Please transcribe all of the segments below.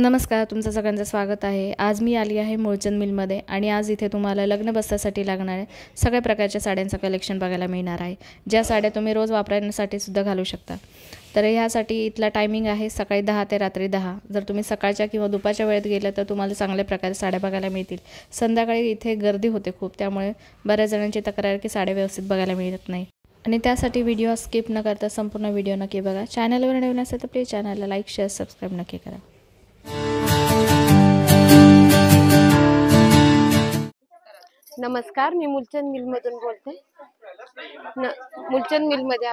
नमस्कार, तुमचं सगळ्यांचं स्वागत आहे। आज मी आली आहे मूळचंद मिलमध्ये आणि आज इथे तुम्हाला लग्न बसण्यासाठी लागणाऱ्या सगळ्या प्रकारच्या साड्यांचं कलेक्शन बघायला मिळणार आहे, ज्या साड्या तुम्ही रोज वापरण्यासाठी सुद्धा घालू शकता। तर ह्यासाठी इथला टायमिंग आहे सकाळी 10 ते रात्री 10। जर तुम्ही सकाळच्या किंवा दुपारच्या वेळेत गेलं तर तुम्हाला चांगल्या प्रकारे साड्या बघायला मिळतील। संध्याकाळी इथे गर्दी होते खूप, त्यामुळे बऱ्याच जणांची तक्रार की साड्या व्यवस्थित बघायला मिळत नाही आणि त्यासाठी व्हिडिओ स्किप न करता संपूर्ण व्हिडिओ नक्की बघा। चॅनलवर नवीन असेल तर प्लीज चॅनलला लाईक, शेअर, सबस्क्राईब नक्की करा। नमस्कार, मी मूळचंद मिलमधून बोलते। मूळचंद मिलमध्ये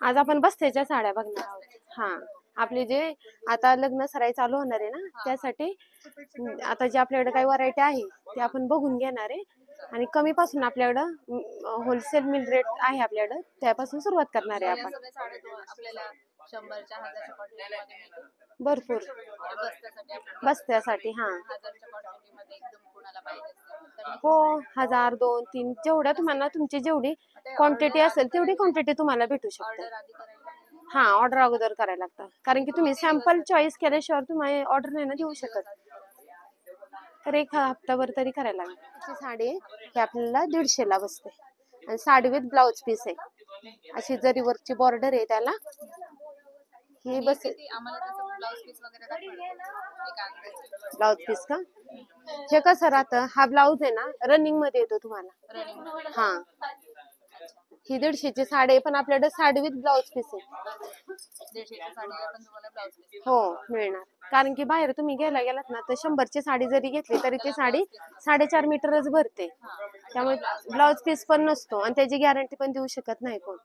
आज आपण बस्त्याच्या साड्या बघणार आहोत। आपले जे आता लग्न सराई चालू होणार आहे ना, त्यासाठी आता जे आपल्याकडे काही व्हरायटी आहे ते आपण बघून घेणार आहे आणि कमी पासून आपल्याकडे होलसेल मिल रेट आहे आपल्याकडे, त्यापासून सुरुवात करणार आहे आपण। आपल्याला 100च्या 1000च्या भरपूर बस्त्यासाठी हो, 1000, 2, 3 जेवढ्या तुम्हाला तुमची जेवढी क्वांटिटी असेल तेवढी क्वांटिटी तुम्हाला भेटू शकते। ऑर्डर अगोदर करायला लागतं, कारण की तुम्ही सॅम्पल चॉईस केल्याशिवाय तुम्ही ऑर्डर नाही ना देऊ शकत। तर एक हप्ताभर तरी करायला लागेल। साडी ही आपल्याला 150ला बसते आणि साडी विथ ब्लाउज पीस आहे, अशी जरी वरची बॉर्डर आहे त्याला। ही बस ब्लाउज पीस का हे कसं राहतं, हा ब्लाउज आहे ना रनिंग मध्ये येतो तुम्हाला। ही 150ची साडी आहे, पण आपल्याकडे साडी विथ ब्लाउज पीस आहे। हो मिळणार, कारण की बाहेर तुम्ही गेलात ना तर 100ची साडी जरी घेतली तरी ती साडी 4.5 मीटरच भरते, त्यामुळे ब्लाउज पीस पण नसतो आणि त्याची गॅरंटी पण देऊ शकत नाही कोण,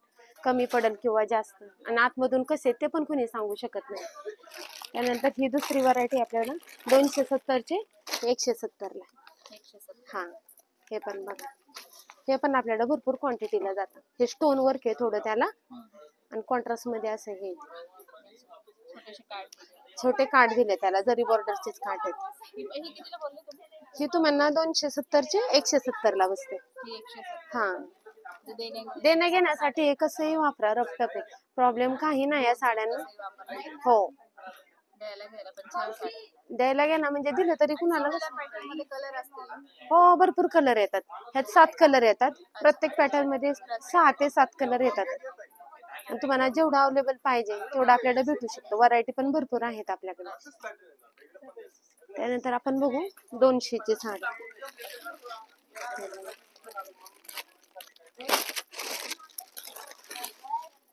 कमी पडेल किंवा जास्त, आणि आतमधून कसे ते पण कोणी सांगू शकत नाही। त्यानंतर ही दुसरी व्हरायटी आपल्याला 270चे 170ला। हे पण बघा, हे पण आपल्याला भरपूर क्वांटिटीला जातं। हे स्टोन वर्क आहे थोडं त्याला, आणि कॉन्ट्रास्ट मध्ये असं हे छोटे कार्ड दिले त्याला, जरी बॉर्डरचेच कार्ड आहेत। ही तुम्हाला 270चे 170ला बसते। देण्या घेण्यासाठी कसंही वापरा, रफटफ आहे, प्रॉब्लेम काही नाही या साड्यांना। हो, द्यायला घ्या ना, म्हणजे दिलं तरी कुणाला हो भरपूर कलर येतात, ह्यात 7 कलर येतात, प्रत्येक पॅटर्न मध्ये 6 ते 7 कलर येतात। आणि तुम्हाला जेवढं अवेलेबल पाहिजे तेवढं आपल्याला भेटू शकतो, व्हरायटी पण भरपूर आहेत आपल्याकडे। त्यानंतर आपण बघू 200ची साडी।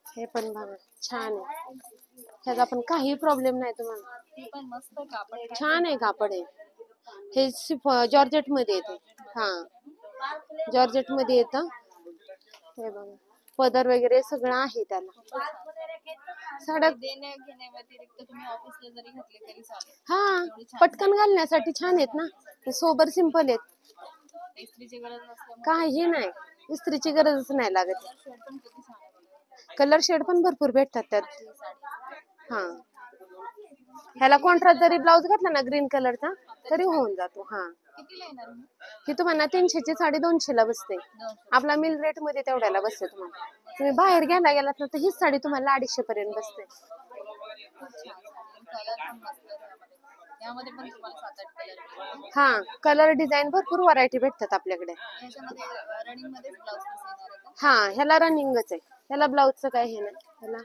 हे पण बघा छान आहे, ह्याचा पण काही प्रॉब्लेम नाही तुम्हाला। छान आहे कापड आहे, हे जॉर्जेट मध्ये येते। जॉर्जेट मध्ये येतं, हे बघा पदर वगैरे सगळं आहे त्याला। साड्या पटकन घालण्यासाठी छान आहेत ना, सोबर सिंपल आहेत, काही नाही, इस्त्रीची गरजच नाही लागत। कलर शेड पण भरपूर भेटतात त्यात। ह्याला कॉन्ट्रास्ट जरी ब्लाउज घातला ना ग्रीन कलरचा तरी होऊन जातो। ही तुम्हाला 300ची साडी 200ला बसते, आपला मिल रेट मध्ये तेवढ्याला बसते तुम्हाला। तुम्ही बाहेर घ्यायला गेलात ना तर हीच साडी तुम्हाला 250 पर्यंत बसते। कलर डिझाईन भरपूर व्हरायटी भेटतात आपल्याकडे। ह्याला रनिंगच आहे, ह्याला ब्लाउजचं काय हे नाही, ह्याला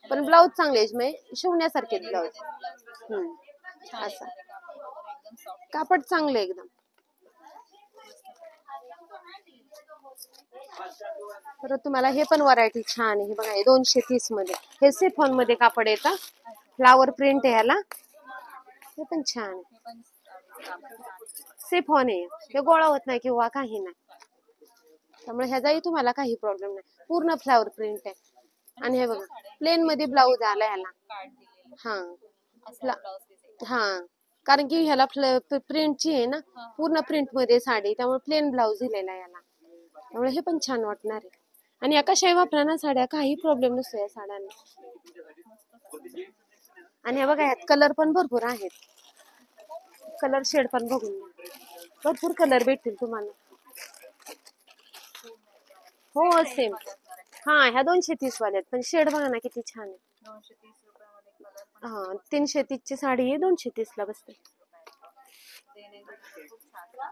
पण ब्लाउज चांगले शिवण्यासारखे ब्लाउज। असं कापड चांगले एकदम। परत तुम्हाला हे पण व्हरायटी छान आहे, हे बघा 230 मध्ये, हे सिफॉन मध्ये कापड येतं, फ्लावर प्रिंट आहे ह्याला, हे पण छान आहे। सिफॉन आहे, हे गोळा होत नाही किंवा काही नाही, त्यामुळे ह्याचाही तुम्हाला काही प्रॉब्लेम नाही, पूर्ण फ्लावर प्रिंट आहे। आणि हे बघा प्लेन मध्ये ब्लाउज आला ह्याला। कारण की ह्याला प्रिंटची आहे ना, पूर्ण प्रिंट मध्ये साडी, त्यामुळे प्लेन ब्लाउज दिलेला आहे याला, त्यामुळे हे पण छान वाटणार आहे। आणि या कशाही वापरा ना साड्या, काही प्रॉब्लेम नसतो या साड्यांना। आणि हे बघा ह्यात कलर पण भरपूर आहेत, कलर शेड पण बघून भरपूर कलर भेटतील तुम्हाला। हो सेम, ह्या 230 वाल्यात, पण शेड बघा ना किती छान आहे। हा 330 ची साडी आहे 230 ला बसते.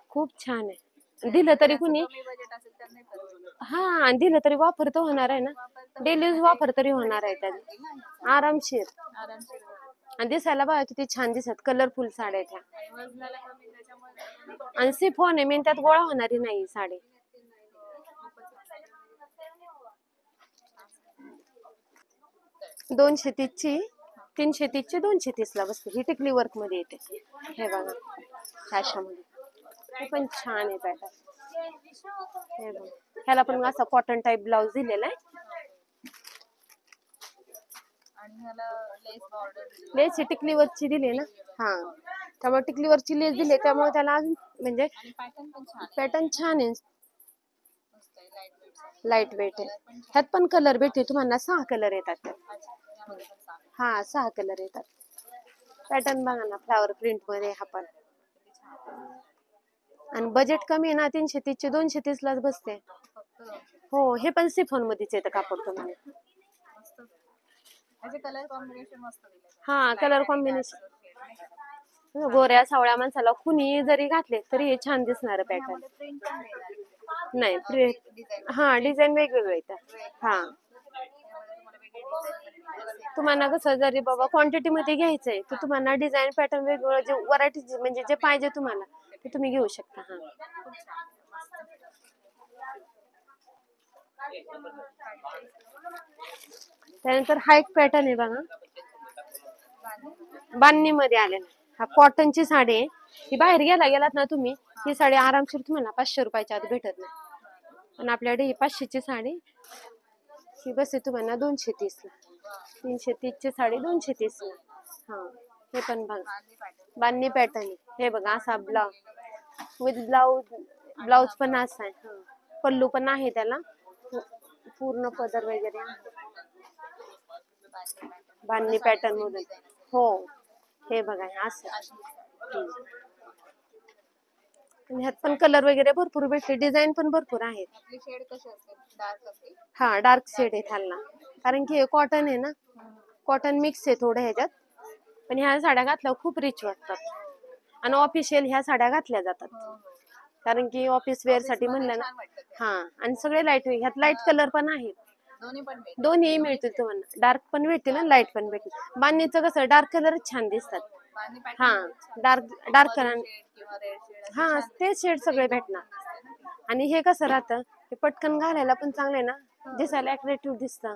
खूप छान आहे. दिलं तरी कुणी कमी बजेट असेल तर नाही परवडत. हा दिलं तरी वापर तर होणार आहे ना. डेली यूज वापर तरी होणार आहे त्याचा आरामशीर. आरामशीर बघा. आणि दिसायला बघा किती छान दिसत. कलरफुल साड्या आहेत ह्या. आणि वजनाला कमी त्याच्यामुळे आणि सिफॉन आहे मेन त्यात गोळा होणारी नाही ही साडी. 230 ची 330 ची 230 ला बसते. ही टिकली वर्क मध्ये येते. हे बघा अशामध्ये हे पण छान आहे पॅटर्न. हे बघा ह्याला पण असा कॉटन टाइप ब्लाउज दिलेला आहे. आणि ह्याला लेस बॉर्डर लेस ही टिकली वर्कची दिली ना. हा त्यामुळे टिकली वर्कची लेस दिली त्यामुळे त्याला अजून म्हणजे आणि पॅटर्न पण छान आहे. पॅटर्न छान आहे. मस्त आहे लाईट वेट. लाईट वेट आहे. ह्यात पण कलर भेटते तुम्हाला 6 कलर येतात त्यात. अच्छा यामध्ये पण छान. हा 6 कलर येतात. पॅटर्न बघा ना फ्लावर प्रिंट मध्ये हा पण. आणि बजेट कमी आहे ना 330 ची 230 लाच बसते. फक्त 200. हो हे पण सिफॉन मध्येच येतं कापड तुम्हाला. मस्त. त्याचे कलर कॉम्बिनेशन मस्त दिले. हा कलर कॉम्बिनेशन गोऱ्या सावळ्या माणसाला कुणी जरी घातले तरी हे छान दिसणार पॅटर्न. प्रिंट पण मिळणार. नाही प्रिंट डिझाईन हा डिझाईन वेगवेगळे येतात. हा तुम्हाला कसं जरी बाबा क्वांटिटी मध्ये घ्यायचंय तर तुम्हाला डिझाईन पॅटर्न वेगवेगळं जे व्हरायटी म्हणजे जे पाहिजे तुम्हाला ते तुम्ही घेऊ शकता. हा त्यानंतर हा एक पॅटर्न आहे बघा बांधणी मध्ये आलेला. हा कॉटनची साडी आहे. ही बाहेर गेलात ना तुम्ही ही साडी आरामशीर तुम्हाला 500 रुपयाच्या आत भेटत नाही. पण आपल्याकडे ही 500 ची साडी ही बसते तुम्हाला 230 ला. 330 ची साडी 230 ला. हा हे पण बघा बांधणी पॅटर्न आहे. हे बघा असा ब्लाउज विथ ब्लाउज पण असा आहे. पल्लू पण आहे त्याला पूर्ण पदर वगैरे आहे. बांधणी पॅटर्न मधून हो हे बघा असं. ह्यात पण कलर वगैरे भरपूर भेटते. डिझाईन पण भरपूर आहेत. आपली शेड कशी असते डार्क असते. हा डार्क शेड आहे खालना कारण की हे कॉटन आहे ना. कॉटन मिक्स आहे थोडं ह्याच्यात. पण ह्या साड्या घातल्यावर खूप रिच वाटतात. आणि ऑफिशियल ह्या साड्या घातल्या जातात. कारण की ऑफिस वेअर साठी म्हणलं ना. हा आणि सगळे लाईट ह्यात लाईट कलर पण आहेत. दोन्ही मिळतील तुम्हाला. डार्क पण भेटतील आणि लाईट पण भेटतील. बांधणीचं कसं डार्क कलर छान दिसतात. हा डार्क कलर हा ते शेड सगळे भेटणार. आणि हे कसं राहतं हे पटकन घालायला पण चांगले ना. दिसायला अट्रॅक्टिव्ह दिसतं.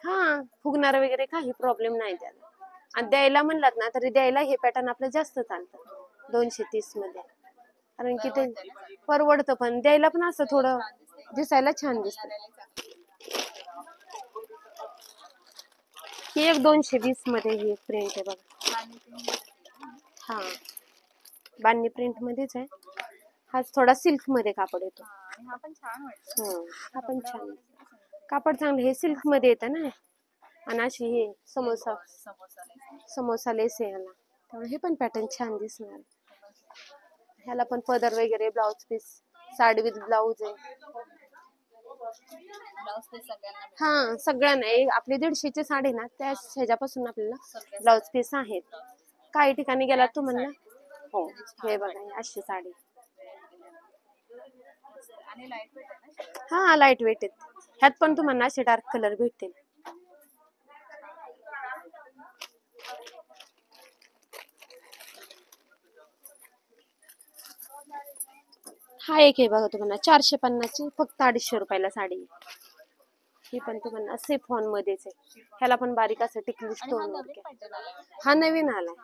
हा फुगणार वगैरे काही प्रॉब्लेम नाही त्याला. आणि द्यायला म्हणलात ना तरी द्यायला हे पॅटर्न आपलं जास्त चालतं 230 मध्ये. कारण की ते परवडतं पण द्यायला पण असं थोडं दिसायला छान दिसतं. ही एक 220 मध्ये ही एक प्रिंट आहे बघा. हा बांधणी प्रिंट मध्येच आहे. हा थोडा सिल्क मध्ये कापड येतो. हा पण छान वाटतं. हा पण छान कापड चांगलं. हे सिल्क मध्ये येतं ना. आणि अशी हे समोसा लेस आहे ह्याला. त्यामुळे हे पण पॅटर्न छान दिसणार. ह्याला पण पदर वगैरे blouse piece sari with blouse आहे. हा सगळ्यांना आपली 150 ची साडी ना त्या ह्याच्यापासून आपल्याला ब्लाउज पीस आहेत. काही ठिकाणी गेला तुम्हाला हो हे बघा अशी साडी. हा लाईट वेट आहेत. ह्यात पण तुम्हाला असे डार्क कलर भेटतील. हा एक आहे बघा तुम्हाला 450 ची फक्त 250 रुपयाला साडी. ही पण तुम्हाला सिफॉन मध्येच आहे. ह्याला पण बारीक असं टिकली स्टोन वगैरे. हा नवीन आलाय.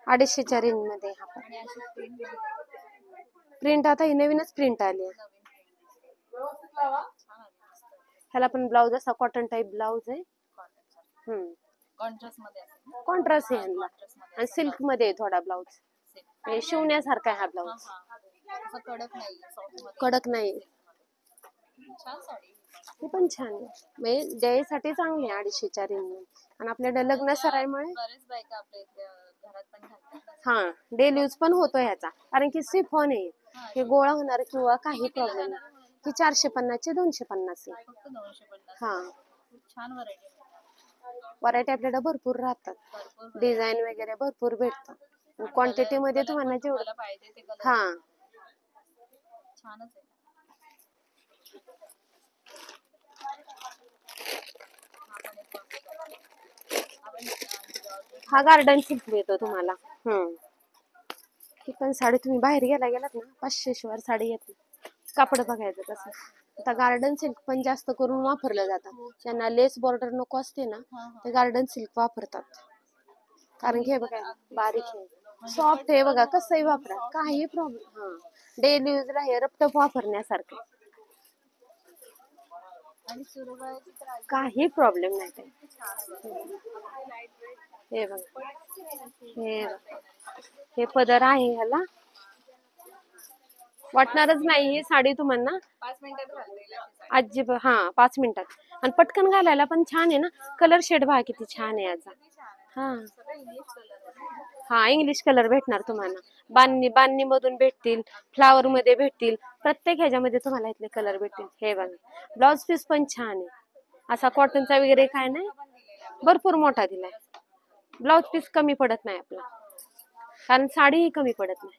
250 च्या रेंज मध्ये हा पण. प्रिंट आता ही नवीनच प्रिंट आली आहे. ह्याला पण ब्लाउज असा कॉटन टाइप ब्लाउज आहे. कॉन्ट्रास्ट आहे ह्याला. आणि सिल्क मध्ये थोडा ब्लाउज शिवण्यासारखा आहे हा ब्लाउज. कडक नाही. हे पण छान आहे. म्हणजे द्यायसाठी चांगली आहे 250 च्या रेंज मध्ये. आणि आपल्याकडे लग्न सराईमुळे हा डेली यूज पण होतो ह्याचा. कारण की सिफॉन आहे. हे गोळा होणार किंवा काही प्रॉब्लेम नाही. ही 450 ची 250 आहे. हा छान व्हरायटी व्हरायटी आपल्याला भरपूर राहतात, भरपूर डिझाईन वगैरे भरपूर भेटतात. क्वांटिटी मध्ये तुम्हाला जेवढं तुम्हाला पाहिजे ते कलर हा छानच आहे. हा गार्डन सिल्क मिळतो तुम्हाला. ही पण साडी तुम्ही बाहेर गेलात ना 500 शिवाय साडी येत नाही. कापड बघायचं कसं. आता गार्डन सिल्क पण जास्त करून वापरलं जातं. ज्यांना लेस बॉर्डर नको असते ना ते गार्डन सिल्क वापरतात. कारण की हे बघा बारीक आहे, सॉफ्ट आहे, बघा कसंही वापरा काही प्रॉब्लेम. हा डेली यूजला हे रपटप वापरण्यासारखं आणि सुरवाची तर आधी काही प्रॉब्लेम नाही ते. हे बघा हे बघा. हे पदर आहे ह्याला, वाटणारच नाही ही साडी तुम्हाला 5 मिनिटात घालते अजिबात. हा 5 मिनिटात. आणि पटकन घालायला पण छान आहे ना. कलर शेड बघा किती छान आहे याचा. हा सगळं इंग्लिश कलर हा इंग्लिश कलर भेटणार तुम्हाला. बांधणी मधून भेटतील, फ्लावर मध्ये भेटतील, प्रत्येक ह्याच्यामध्ये तुम्हाला इथले कलर भेटतील. हे बघा ब्लाउज पीस पण छान आहे, असा कॉटनचा वगैरे काय नाही, भरपूर मोठा दिलाय. ब्लाउज पीस कमी पडत नाही आपला, कारण साडीही कमी पडत नाही.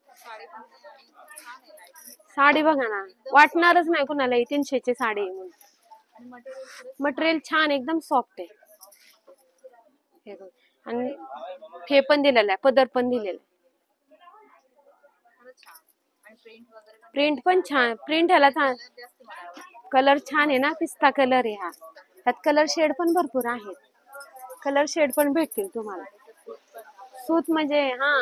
साडी बघा ना, वाटणारच नाही कुणाला 300 ची साडी आहे म्हणून. मटेरियल छान एकदम सॉफ्ट आहे. हे बघ. आणि हे पण दिलेलं आहे, पदर पण दिलेलं आहे. आणि प्रिंट वगैरे प्रिंट पण छान, प्रिंट ह्याला छान, कलर छान आहे ना, पिस्ता कलर आहे हा. त्यात कलर शेड पण भरपूर आहेत, कलर शेड पण भेटतील तुम्हाला. सूत म्हणजे हा.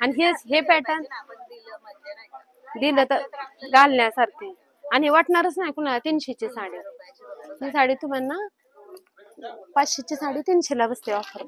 आणि हे पॅटर्न आपण दिलं म्हणजे नाही का दिलं तर घालण्यासारखे, आणि वाटणारच नाही कुणाला 300 ची साडी. ही साडी तुम्हाला 500 ची साडी 300 ला बसते ऑफर.